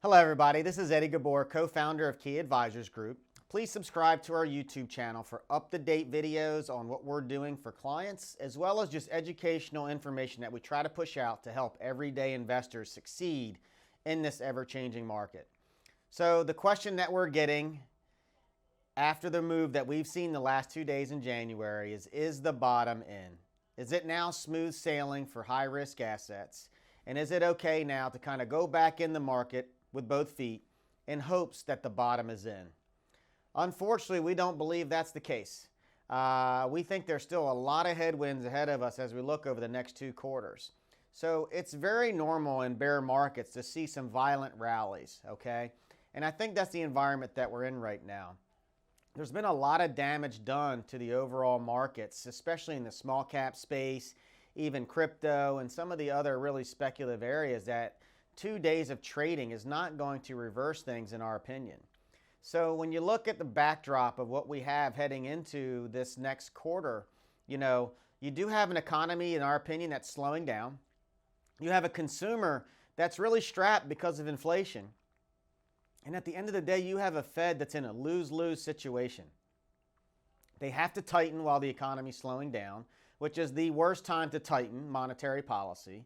Hello everybody, this is Eddie Ghabour, co-founder of Key Advisors Group. Please subscribe to our YouTube channel for up-to-date videos on what we're doing for clients, as well as just educational information that we try to push out to help everyday investors succeed in this ever-changing market. So the question that we're getting after the move that we've seen the last 2 days in January is the bottom in? Is it now smooth sailing for high-risk assets? And is it okay now to kind of go back in the market with both feet in hopes that the bottom is in? Unfortunately, we don't believe that's the case. We think there's still a lot of headwinds ahead of us as we look over the next 2 quarters. So it's very normal in bear markets to see some violent rallies, okay? And I think that's the environment that we're in right now. There's been a lot of damage done to the overall markets, especially in the small cap space, even crypto, and some of the other really speculative areas that 2 days of trading is not going to reverse things in our opinion. So when you look at the backdrop of what we have heading into this next quarter, you do have an economy, in our opinion, that's slowing down. You have a consumer that's really strapped because of inflation. And at the end of the day, you have a Fed that's in a lose-lose situation. They have to tighten while the economy's slowing down, which is the worst time to tighten monetary policy.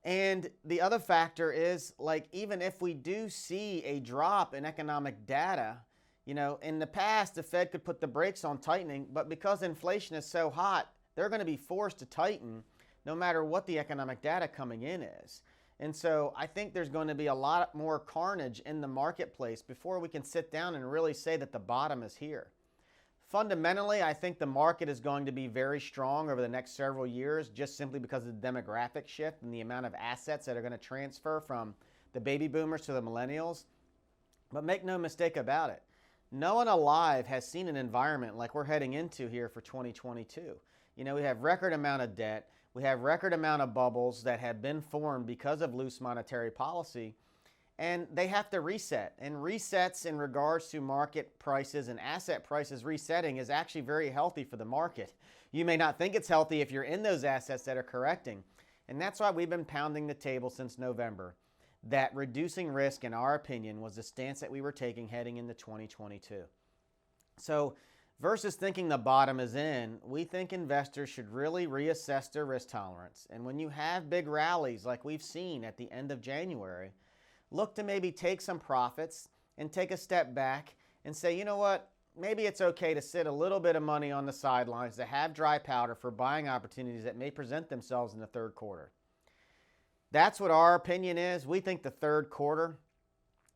And the other factor is, like, even if we do see a drop in economic data, in the past, the Fed could put the brakes on tightening, but because inflation is so hot, they're going to be forced to tighten no matter what the economic data coming in is. And so I think there's going to be a lot more carnage in the marketplace before we can sit down and really say that the bottom is here. Fundamentally, I think the market is going to be very strong over the next several years just simply because of the demographic shift and the amount of assets that are going to transfer from the baby boomers to the millennials. But make no mistake about it, no one alive has seen an environment like we're heading into here for 2022. We have record amount of debt. We have record amount of bubbles that have been formed because of loose monetary policy, and they have to reset. And resets in regards to market prices and asset prices resetting is actually very healthy for the market. You may not think it's healthy if you're in those assets that are correcting. And that's why we've been pounding the table since November, that reducing risk, in our opinion, was the stance that we were taking heading into 2022. So versus thinking the bottom is in, we think investors should really reassess their risk tolerance. And when you have big rallies like we've seen at the end of January, look to maybe take some profits and take a step back and say, you know what, maybe it's okay to sit a little bit of money on the sidelines to have dry powder for buying opportunities that may present themselves in the third quarter. That's what our opinion is. We think the third quarter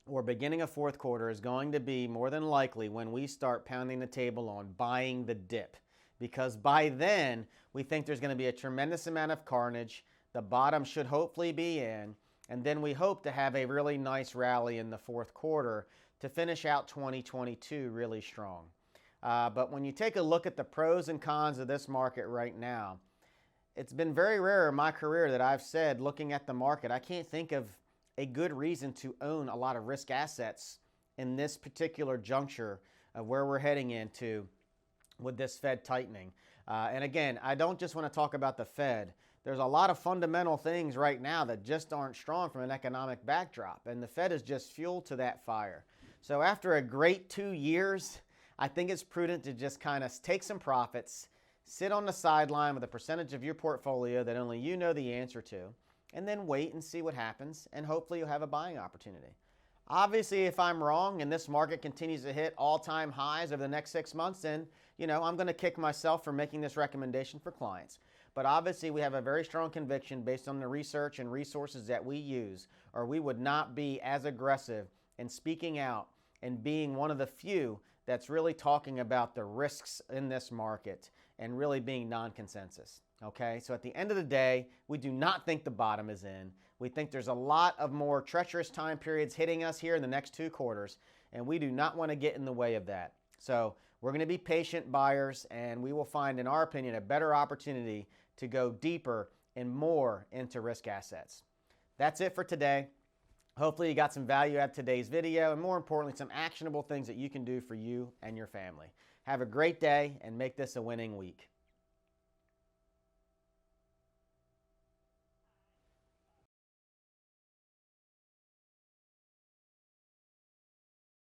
or beginning of fourth quarter is going to be more than likely when we start pounding the table on buying the dip. Because by then, we think there's going to be a tremendous amount of carnage. The bottom should hopefully be in. And then we hope to have a really nice rally in the fourth quarter to finish out 2022 really strong. But when you take a look at the pros and cons of this market right now, it's been very rare in my career that I've said, looking at the market, I can't think of a good reason to own a lot of risk assets in this particular juncture of where we're heading into with this Fed tightening. And again, I don't just want to talk about the Fed. There's a lot of fundamental things right now that just aren't strong from an economic backdrop, and the Fed is just fuel to that fire. So after a great 2 years, I think it's prudent to just kind of take some profits, sit on the sideline with a percentage of your portfolio that only you know the answer to, and then wait and see what happens, and hopefully you'll have a buying opportunity. Obviously, if I'm wrong and this market continues to hit all-time highs over the next 6 months, then I'm going to kick myself for making this recommendation for clients. But obviously, we have a very strong conviction based on the research and resources that we use, or we would not be as aggressive in speaking out and being one of the few that's really talking about the risks in this market and really being non-consensus. Okay, so at the end of the day, we do not think the bottom is in. We think there's a lot of more treacherous time periods hitting us here in the next 2 quarters, and we do not want to get in the way of that. So we're going to be patient buyers, and we will find, in our opinion, a better opportunity to go deeper and more into risk assets. That's it for today. Hopefully you got some value out of today's video, and more importantly, some actionable things that you can do for you and your family. Have a great day and make this a winning week.